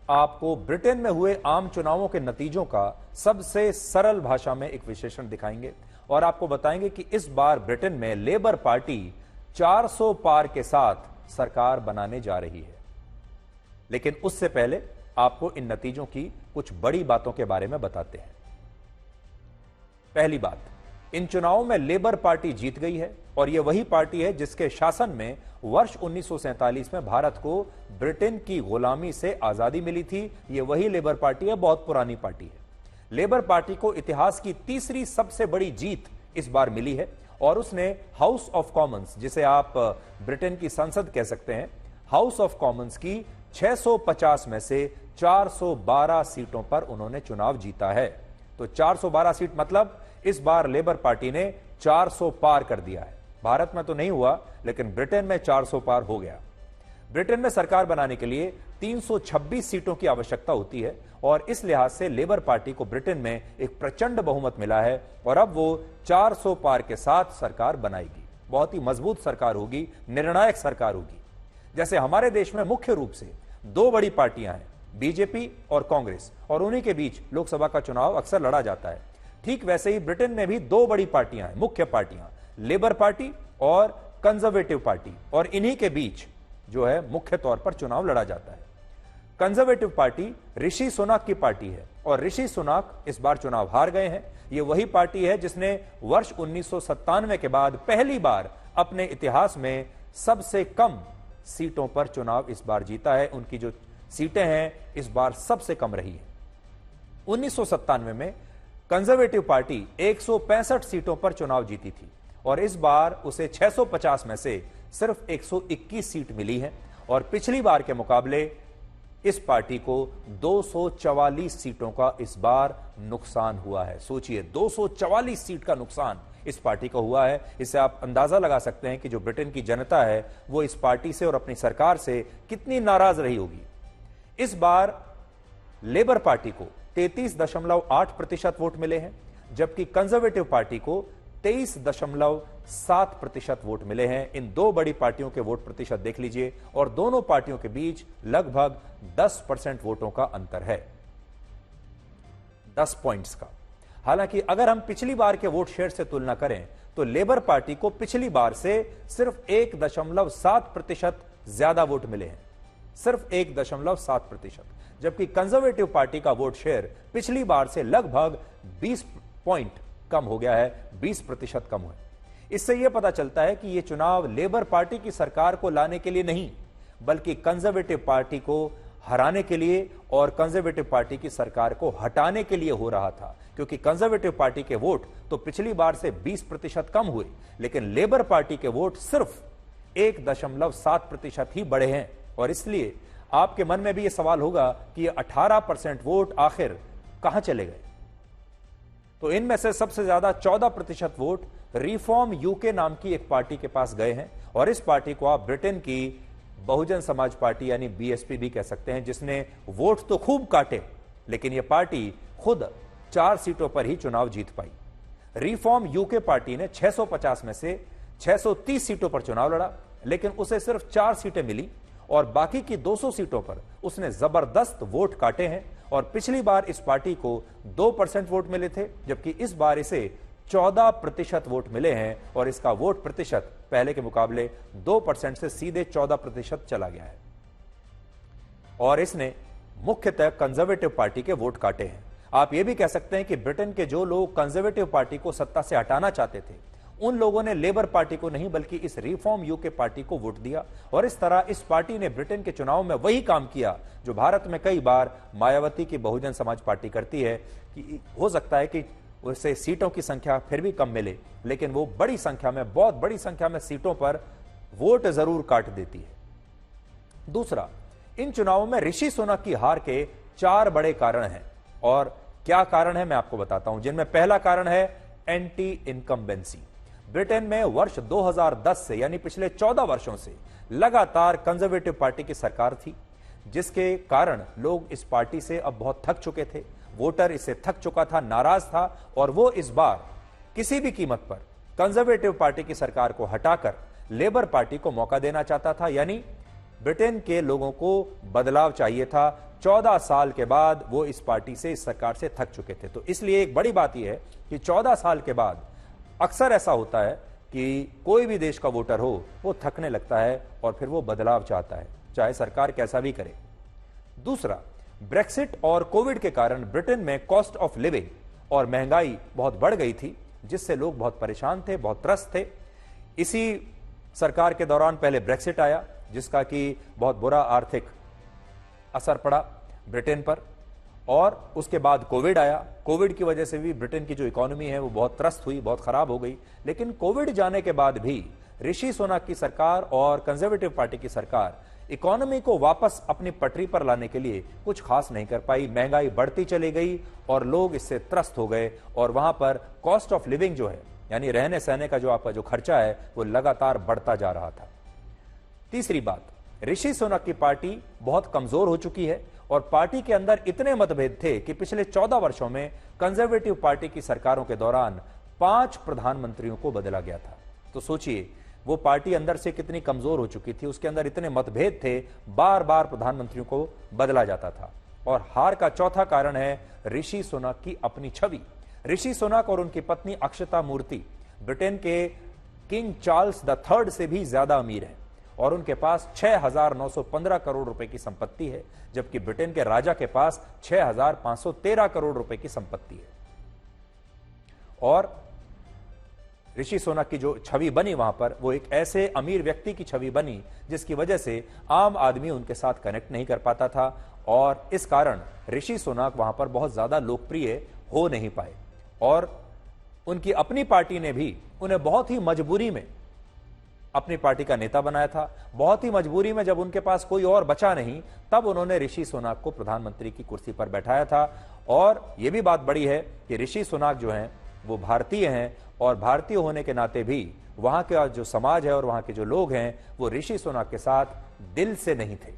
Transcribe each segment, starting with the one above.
आपको ब्रिटेन में हुए आम चुनावों के नतीजों का सबसे सरल भाषा में एक विश्लेषण दिखाएंगे और आपको बताएंगे कि इस बार ब्रिटेन में लेबर पार्टी 400 पार के साथ सरकार बनाने जा रही है। लेकिन उससे पहले आपको इन नतीजों की कुछ बड़ी बातों के बारे में बताते हैं। पहली बात, इन चुनावों में लेबर पार्टी जीत गई है और यह वही पार्टी है जिसके शासन में वर्ष 1947 में भारत को ब्रिटेन की गुलामी से आजादी मिली थी। यह वही लेबर पार्टी है, बहुत पुरानी पार्टी है। लेबर पार्टी को इतिहास की तीसरी सबसे बड़ी जीत इस बार मिली है और उसने हाउस ऑफ कॉमन्स, जिसे आप ब्रिटेन की संसद कह सकते हैं, हाउस ऑफ कॉमन्स की 650 में से 412 सीटों पर उन्होंने चुनाव जीता है। तो 412 सीट मतलब इस बार लेबर पार्टी ने 400 पार कर दिया है। भारत में तो नहीं हुआ, लेकिन ब्रिटेन में 400 पार हो गया। ब्रिटेन में सरकार बनाने के लिए 326 सीटों की आवश्यकता होती है और इस लिहाज से लेबर पार्टी को ब्रिटेन में एक प्रचंड बहुमत मिला है और अब वो 400 पार के साथ सरकार बनाएगी। बहुत ही मजबूत सरकार होगी, निर्णायक सरकार होगी। जैसे हमारे देश में मुख्य रूप से दो बड़ी पार्टियां हैं, बीजेपी और कांग्रेस, और उन्हीं के बीच लोकसभा का चुनाव अक्सर लड़ा जाता है, ठीक वैसे ही ब्रिटेन में भी दो बड़ी पार्टियां हैं, मुख्य पार्टियां, लेबर पार्टी और कंजर्वेटिव पार्टी, और इन्हीं के बीच जो है मुख्य तौर पर चुनाव लड़ा जाता है। कंजर्वेटिव पार्टी ऋषि सुनाक की पार्टी है और ऋषि सुनाक इस बार चुनाव हार गए हैं। यह वही पार्टी है जिसने वर्ष 1997 के बाद पहली बार अपने इतिहास में सबसे कम सीटों पर चुनाव इस बार जीता है। उनकी जो सीटें हैं इस बार सबसे कम रही है। 1997 में कंजर्वेटिव पार्टी 165 सीटों पर चुनाव जीती थी और इस बार उसे 650 में से सिर्फ 121 सीट मिली है और पिछली बार के मुकाबले इस पार्टी को 244 सीटों का इस बार नुकसान हुआ है। सोचिए, 244 सीट का नुकसान इस पार्टी को हुआ है। इससे आप अंदाजा लगा सकते हैं कि जो ब्रिटेन की जनता है वो इस पार्टी से और अपनी सरकार से कितनी नाराज रही होगी। इस बार लेबर पार्टी को 33.8% वोट मिले हैं, जबकि कंजर्वेटिव पार्टी को 23.7% वोट मिले हैं। इन दो बड़ी पार्टियों के वोट प्रतिशत देख लीजिए और दोनों पार्टियों के बीच लगभग 10% वोटों का अंतर है, 10 पॉइंट्स का। हालांकि अगर हम पिछली बार के वोट शेयर से तुलना करें तो लेबर पार्टी को पिछली बार से सिर्फ 1.7% ज्यादा वोट मिले हैं, सिर्फ 1.7%, जबकि कंजर्वेटिव पार्टी का वोट शेयर पिछली बार से लगभग 20 पॉइंट कम हो गया है, 20% कम हुआ। इससे यह पता चलता है कि यह चुनाव लेबर पार्टी की सरकार को लाने के लिए नहीं, बल्कि कंजर्वेटिव पार्टी को हराने के लिए और कंजर्वेटिव पार्टी की सरकार को हटाने के लिए हो रहा था। क्योंकि कंजर्वेटिव पार्टी के वोट तो पिछली बार से 20% कम हुए, लेकिन लेबर पार्टी के वोट सिर्फ 1.7% ही बढ़े हैं। और इसलिए आपके मन में भी यह सवाल होगा कि ये 18% वोट आखिर कहां चले गए। तो इनमें से सबसे ज्यादा 14% वोट रिफॉर्म यूके नाम की एक पार्टी के पास गए हैं और इस पार्टी को आप ब्रिटेन की बहुजन समाज पार्टी यानी बीएसपी भी कह सकते हैं, जिसने वोट तो खूब काटे लेकिन यह पार्टी खुद 4 सीटों पर ही चुनाव जीत पाई। रिफॉर्म यूके पार्टी ने 650 में से 630 सीटों पर चुनाव लड़ा, लेकिन उसे सिर्फ 4 सीटें मिली और बाकी की 200 सीटों पर उसने जबरदस्त वोट काटे हैं। और पिछली बार इस पार्टी को 2% वोट मिले थे, जबकि इस बार इसे 14% वोट मिले हैं और इसका वोट प्रतिशत पहले के मुकाबले 2% से सीधे 14% चला गया है। और इसने मुख्यतः कंजर्वेटिव पार्टी के वोट काटे हैं। आप यह भी कह सकते हैं कि ब्रिटेन के जो लोग कंजर्वेटिव पार्टी को सत्ता से हटाना चाहते थे, उन लोगों ने लेबर पार्टी को नहीं बल्कि इस रिफॉर्म यूके पार्टी को वोट दिया और इस तरह इस पार्टी ने ब्रिटेन के चुनाव में वही काम किया जो भारत में कई बार मायावती की बहुजन समाज पार्टी करती है कि हो सकता है कि उसे सीटों की संख्या फिर भी कम मिले, लेकिन वो बड़ी संख्या में, बहुत बड़ी संख्या में सीटों पर वोट जरूर काट देती है। दूसरा, इन चुनावों में ऋषि सुनक की हार के 4 बड़े कारण हैं और क्या कारण है मैं आपको बताता हूं, जिनमें पहला कारण है एंटी इनकम्बेंसी। ब्रिटेन में वर्ष 2010 से यानी पिछले 14 वर्षों से लगातार कंजर्वेटिव पार्टी की सरकार थी, जिसके कारण लोग इस पार्टी से अब बहुत थक चुके थे, वोटर इससे थक चुका था, नाराज था और वो इस बार किसी भी कीमत पर कंजर्वेटिव पार्टी की सरकार को हटाकर लेबर पार्टी को मौका देना चाहता था। यानी ब्रिटेन के लोगों को बदलाव चाहिए था। 14 साल के बाद वो इस पार्टी से, इस सरकार से थक चुके थे। तो इसलिए एक बड़ी बात यह है कि 14 साल के बाद अक्सर ऐसा होता है कि कोई भी देश का वोटर हो वो थकने लगता है और फिर वो बदलाव चाहता है, चाहे सरकार कैसा भी करे। दूसरा, ब्रेक्सिट और कोविड के कारण ब्रिटेन में कॉस्ट ऑफ लिविंग और महंगाई बहुत बढ़ गई थी, जिससे लोग बहुत परेशान थे, बहुत त्रस्त थे। इसी सरकार के दौरान पहले ब्रेक्सिट आया, जिसका कि बहुत बुरा आर्थिक असर पड़ा ब्रिटेन पर, और उसके बाद कोविड आया। कोविड की वजह से भी ब्रिटेन की जो इकोनॉमी है वो बहुत त्रस्त हुई, बहुत खराब हो गई। लेकिन कोविड जाने के बाद भी ऋषि सुनक की सरकार और कंजर्वेटिव पार्टी की सरकार इकोनॉमी को वापस अपनी पटरी पर लाने के लिए कुछ खास नहीं कर पाई। महंगाई बढ़ती चली गई और लोग इससे त्रस्त हो गए, और वहां पर कॉस्ट ऑफ लिविंग जो है, यानी रहने सहने का जो आपका जो खर्चा है, वो लगातार बढ़ता जा रहा था। तीसरी बात, ऋषि सुनक की पार्टी बहुत कमजोर हो चुकी है और पार्टी के अंदर इतने मतभेद थे कि पिछले 14 वर्षों में कंजर्वेटिव पार्टी की सरकारों के दौरान 5 प्रधानमंत्रियों को बदला गया था। तो सोचिए वो पार्टी अंदर से कितनी कमजोर हो चुकी थी, उसके अंदर इतने मतभेद थे, बार बार प्रधानमंत्रियों को बदला जाता था। और हार का चौथा कारण है ऋषि सुनक की अपनी छवि। ऋषि सुनक और उनकी पत्नी अक्षता मूर्ति ब्रिटेन के किंग चार्ल्स द थर्ड से भी ज्यादा अमीर हैं और उनके पास 6,915 करोड़ रुपए की संपत्ति है, जबकि ब्रिटेन के राजा के पास 6,513 करोड़ रुपए की संपत्ति है। और ऋषि सुनक की जो छवि बनी वहां पर, वो एक ऐसे अमीर व्यक्ति की छवि बनी जिसकी वजह से आम आदमी उनके साथ कनेक्ट नहीं कर पाता था, और इस कारण ऋषि सुनक वहां पर बहुत ज्यादा लोकप्रिय हो नहीं पाए। और उनकी अपनी पार्टी ने भी उन्हें बहुत ही मजबूरी में अपनी पार्टी का नेता बनाया था। बहुत ही मजबूरी में, जब उनके पास कोई और बचा नहीं, तब उन्होंने ऋषि सुनक को प्रधानमंत्री की कुर्सी पर बैठाया था। और यह भी बात बड़ी है कि ऋषि सुनक जो हैं वो भारतीय हैं, और भारतीय होने के नाते भी वहां का जो समाज है और वहां के जो लोग हैं वो ऋषि सुनक के साथ दिल से नहीं थे।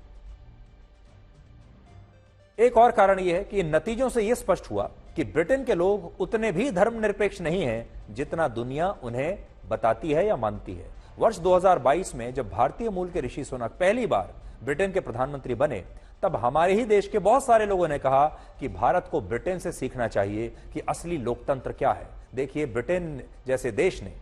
एक और कारण यह है कि इन नतीजों से यह स्पष्ट हुआ कि ब्रिटेन के लोग उतने भी धर्मनिरपेक्ष नहीं हैं जितना दुनिया उन्हें बताती है या मानती है। वर्ष 2022 में जब भारतीय मूल के ऋषि सुनक पहली बार ब्रिटेन के प्रधानमंत्री बने, तब हमारे ही देश के बहुत सारे लोगों ने कहा कि भारत को ब्रिटेन से सीखना चाहिए कि असली लोकतंत्र क्या है। देखिए, ब्रिटेन जैसे देश ने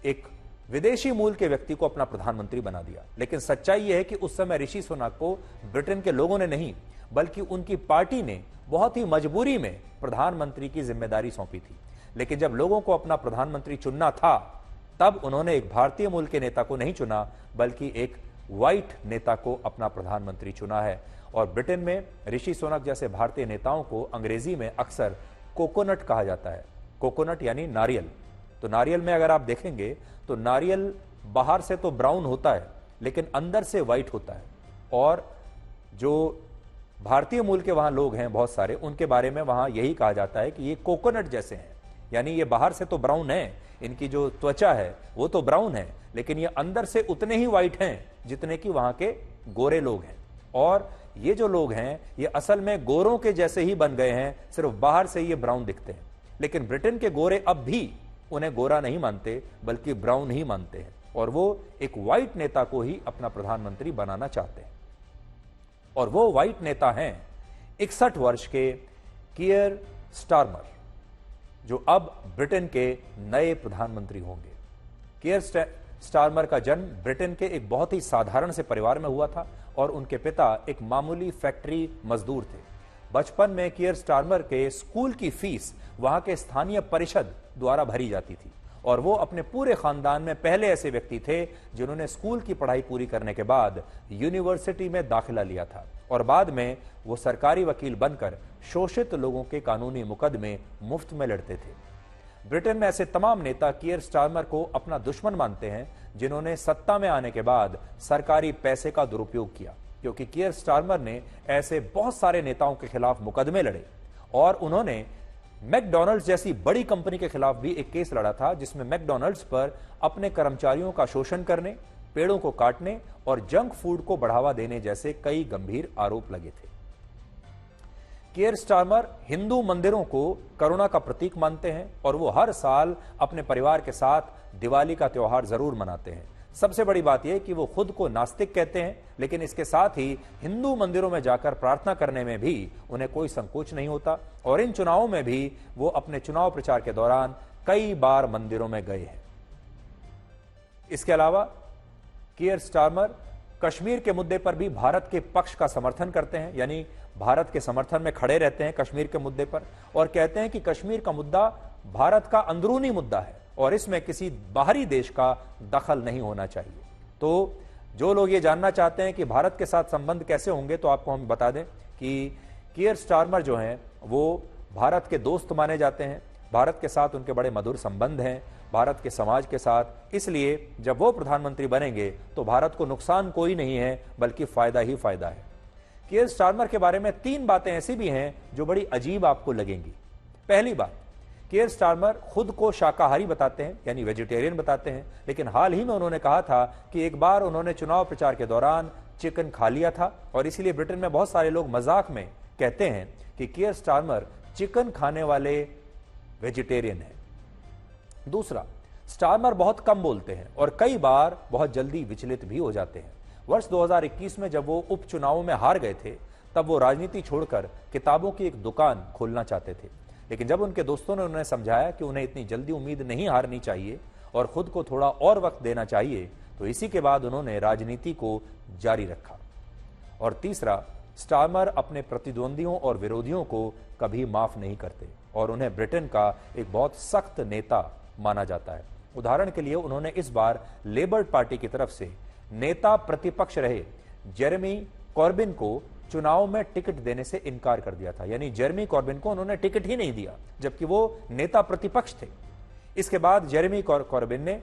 एक विदेशी मूल के व्यक्ति को अपना प्रधानमंत्री बना दिया, लेकिन सच्चाई यह है कि उस समय ऋषि सुनक को ब्रिटेन के लोगों ने नहीं, बल्कि उनकी पार्टी ने बहुत ही मजबूरी में प्रधानमंत्री की जिम्मेदारी सौंपी थी। लेकिन जब लोगों को अपना प्रधानमंत्री चुनना था, तब उन्होंने एक भारतीय मूल के नेता को नहीं चुना, बल्कि एक व्हाइट नेता को अपना प्रधानमंत्री चुना है। और ब्रिटेन में ऋषि सुनक जैसे भारतीय नेताओं को अंग्रेजी में अक्सर कोकोनट कहा जाता है। कोकोनट यानी नारियल। तो नारियल में अगर आप देखेंगे तो नारियल बाहर से तो ब्राउन होता है, लेकिन अंदर से व्हाइट होता है। और जो भारतीय मूल के वहां लोग हैं बहुत सारे, उनके बारे में वहां यही कहा जाता है कि ये कोकोनट जैसे हैं, यानी ये बाहर से तो ब्राउन है, इनकी जो त्वचा है वो तो ब्राउन है, लेकिन ये अंदर से उतने ही व्हाइट हैं जितने कि वहां के गोरे लोग हैं। और ये जो लोग हैं ये असल में गोरों के जैसे ही बन गए हैं, सिर्फ बाहर से ये ब्राउन दिखते हैं। लेकिन ब्रिटेन के गोरे अब भी उन्हें गोरा नहीं मानते, बल्कि ब्राउन ही मानते हैं, और वो एक व्हाइट नेता को ही अपना प्रधानमंत्री बनाना चाहते हैं। और वो व्हाइट नेता हैं 61 वर्ष के कीयर स्टारमर, जो अब ब्रिटेन के नए प्रधानमंत्री होंगे। कीयर स्टारमर का जन्म ब्रिटेन के एक बहुत ही साधारण से परिवार में हुआ था, और उनके पिता एक मामूली फैक्ट्री मजदूर थे। बचपन में कीयर स्टारमर के स्कूल की फीस वहां के स्थानीय परिषद द्वारा भरी जाती थी, और वो अपने पूरे खानदान में पहले ऐसे व्यक्ति थे जिन्होंने स्कूल की पढ़ाई पूरी करने के बाद यूनिवर्सिटी में दाखिला लिया था, और बाद में वो सरकारी वकील बनकर शोषित लोगों के कानूनी मुकदमे मुफ्त में लड़ते थे। ब्रिटेन में ऐसे तमाम नेता कीयर स्टारमर को अपना दुश्मन मानते हैं जिन्होंने सत्ता में आने के बाद सरकारी पैसे का दुरुपयोग किया, क्योंकि कीयर स्टारमर ने ऐसे बहुत सारे नेताओं के खिलाफ मुकदमे लड़े, और उन्होंने मैकडॉनल्ड्स जैसी बड़ी कंपनी के खिलाफ भी एक केस लड़ा था जिसमें मैकडॉनल्ड्स पर अपने कर्मचारियों का शोषण करने, पेड़ों को काटने और जंक फूड को बढ़ावा देने जैसे कई गंभीर आरोप लगे थे। कीयर स्टारमर हिंदू मंदिरों को करुणा का प्रतीक मानते हैं, और वो हर साल अपने परिवार के साथ दिवाली का त्योहार जरूर मनाते हैं। सबसे बड़ी बात यह कि वो खुद को नास्तिक कहते हैं, लेकिन इसके साथ ही हिंदू मंदिरों में जाकर प्रार्थना करने में भी उन्हें कोई संकोच नहीं होता। और इन चुनावों में भी वो अपने चुनाव प्रचार के दौरान कई बार मंदिरों में गए हैं। इसके अलावा कीयर स्टारमर कश्मीर के मुद्दे पर भी भारत के पक्ष का समर्थन करते हैं, यानी भारत के समर्थन में खड़े रहते हैं कश्मीर के मुद्दे पर, और कहते हैं कि कश्मीर का मुद्दा भारत का अंदरूनी मुद्दा है और इसमें किसी बाहरी देश का दखल नहीं होना चाहिए। तो जो लोग ये जानना चाहते हैं कि भारत के साथ संबंध कैसे होंगे, तो आपको हम बता दें कि कीयर स्टारमर जो हैं वो भारत के दोस्त माने जाते हैं, भारत के साथ उनके बड़े मधुर संबंध हैं, भारत के समाज के साथ। इसलिए जब वो प्रधानमंत्री बनेंगे तो भारत को नुकसान कोई नहीं है, बल्कि फायदा ही फायदा है। कीयर स्टारमर के बारे में 3 बातें ऐसी भी हैं जो बड़ी अजीब आपको लगेंगी। पहली बात, कीयर स्टारमर खुद को शाकाहारी बताते हैं, यानी वेजिटेरियन बताते हैं, लेकिन हाल ही में उन्होंने कहा था कि एक बार उन्होंने चुनाव प्रचार के दौरान चिकन खा लिया था और इसीलिए ब्रिटेन में बहुत सारे लोग मजाक में कहते हैं कि कीयर स्टारमर चिकन खाने वाले वेजिटेरियन है। दूसरा, स्टारमर बहुत कम बोलते हैं और कई बार बहुत जल्दी विचलित भी हो जाते हैं। वर्ष 2021 में जब वो उपचुनावों में हार गए थे, तब वो राजनीति छोड़कर किताबों की एक दुकान खोलना चाहते थे, लेकिन जब उनके दोस्तों ने उन्हें समझाया कि उन्हें इतनी जल्दी उम्मीद नहीं हारनी चाहिए और खुद को थोड़ा और वक्त देना चाहिए, तो इसी के बाद उन्होंने राजनीति को जारी रखा। और तीसरा, स्टारमर अपने प्रतिद्वंदियों और विरोधियों को कभी माफ नहीं करते और उन्हें ब्रिटेन का एक बहुत सख्त नेता माना जाता है। उदाहरण के लिए उन्होंने इस बार लेबर पार्टी की तरफ से नेता प्रतिपक्ष रहे जेरेमी कॉर्बिन को चुनाव में टिकट देने से इनकार कर दिया था, यानी जेरेमी कॉर्बिन को उन्होंने टिकट ही नहीं दिया जबकि वो नेता प्रतिपक्ष थे। इसके बाद जेरेमी कॉर्बिन ने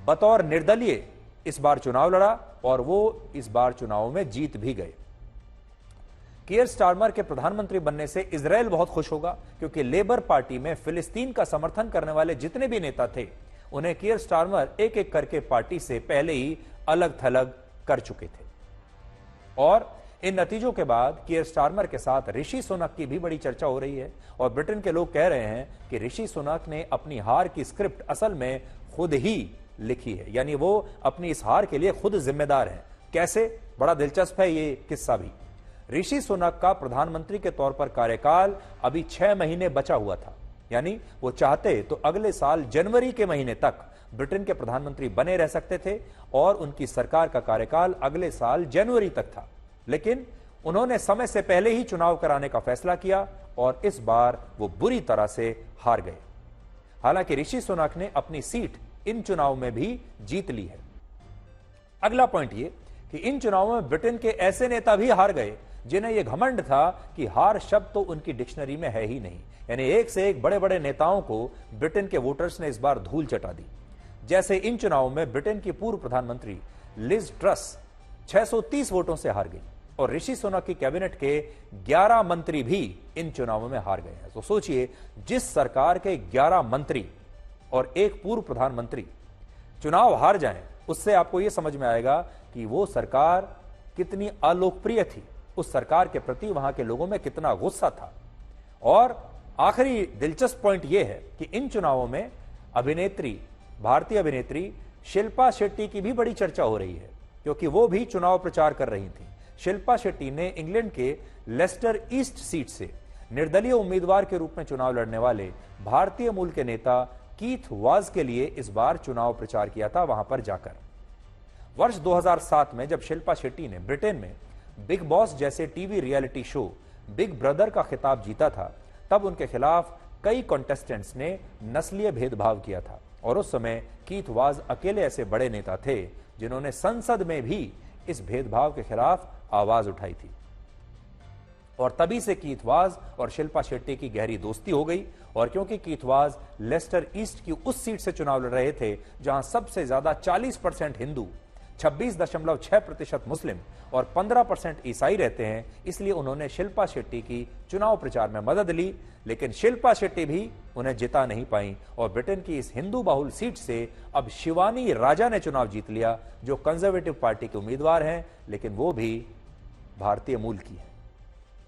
बतौर निर्दलीय इस बार चुनाव लड़ा और वो इस बार चुनाव में जीत भी गए। कीयर स्टारमर के प्रधानमंत्री बनने से इजराइल बहुत खुश होगा, क्योंकि लेबर पार्टी में फिलिस्तीन का समर्थन करने वाले जितने भी नेता थे उन्हें कीयर स्टारमर एक एक करके पार्टी से पहले ही अलग थलग कर चुके थे। और इन नतीजों के बाद कीयर स्टारमर के साथ ऋषि सुनक की भी बड़ी चर्चा हो रही है और ब्रिटेन के लोग कह रहे हैं कि ऋषि सुनक ने अपनी हार की स्क्रिप्ट असल में खुद ही लिखी है, यानी वो अपनी इस हार के लिए खुद जिम्मेदार हैं। कैसे? बड़ा दिलचस्प है ये किस्सा भी। ऋषि सुनक का प्रधानमंत्री के तौर पर कार्यकाल अभी 6 महीने बचा हुआ था, यानी वो चाहते तो अगले साल जनवरी के महीने तक ब्रिटेन के प्रधानमंत्री बने रह सकते थे और उनकी सरकार का कार्यकाल अगले साल जनवरी तक था, लेकिन उन्होंने समय से पहले ही चुनाव कराने का फैसला किया और इस बार वो बुरी तरह से हार गए। हालांकि ऋषि सुनक ने अपनी सीट इन चुनाव में भी जीत ली है। अगला पॉइंट ये कि इन चुनावों में ब्रिटेन के ऐसे नेता भी हार गए जिन्हें यह घमंड था कि हार शब्द तो उनकी डिक्शनरी में है ही नहीं, यानी एक से एक बड़े बड़े नेताओं को ब्रिटेन के वोटर्स ने इस बार धूल चटा दी। जैसे इन चुनावों में ब्रिटेन की पूर्व प्रधानमंत्री लिज ट्रस 630 वोटों से हार गई और ऋषि सुनक की कैबिनेट के 11 मंत्री भी इन चुनावों में हार गए हैं। तो सोचिए, जिस सरकार के 11 मंत्री और एक पूर्व प्रधानमंत्री चुनाव हार जाएं, उससे आपको यह समझ में आएगा कि वो सरकार कितनी अलोकप्रिय थी, उस सरकार के प्रति वहां के लोगों में कितना गुस्सा था। और आखिरी दिलचस्प पॉइंट यह है कि इन चुनावों में भारतीय अभिनेत्री शिल्पा शेट्टी की भी बड़ी चर्चा हो रही है, क्योंकि वो भी चुनाव प्रचार कर रही थी। शिल्पा शेट्टी ने इंग्लैंड के लेस्टर ईस्ट सीट से निर्दलीय उम्मीदवार के रूप में चुनाव लड़ने वाले भारतीय मूल के नेता कीथ वाज के लिए इस बार चुनाव प्रचार किया था वहां पर जाकर। वर्ष 2007 में जब शिल्पा शेट्टी ने ब्रिटेन में बिग बॉस जैसे TV reality show big brother का खिताब जीता था, तब उनके खिलाफ कई कॉन्टेस्टेंट्स ने नस्लीय भेदभाव किया था और उस समय कीथ वाज अकेले ऐसे बड़े नेता थे जिन्होंने संसद में भी इस भेदभाव के खिलाफ आवाज उठाई थी। और तभी से कीथ वाज और शिल्पा शेट्टी की गहरी दोस्ती हो गई। और क्योंकि कीथ वाज लेस्टर ईस्ट की उस सीट से चुनाव लड़ रहे थे जहां सबसे ज्यादा 40% हिंदू, 26.6% मुस्लिम और 15% ईसाई रहते हैं, इसलिए उन्होंने शिल्पा शेट्टी की चुनाव प्रचार में मदद ली। लेकिन शिल्पा शेट्टी भी उन्हें जिता नहीं पाई और ब्रिटेन की इस हिंदू बाहुल सीट से अब शिवानी राजा ने चुनाव जीत लिया, जो कंजर्वेटिव पार्टी के उम्मीदवार हैं, लेकिन वो भी भारतीय मूल की है।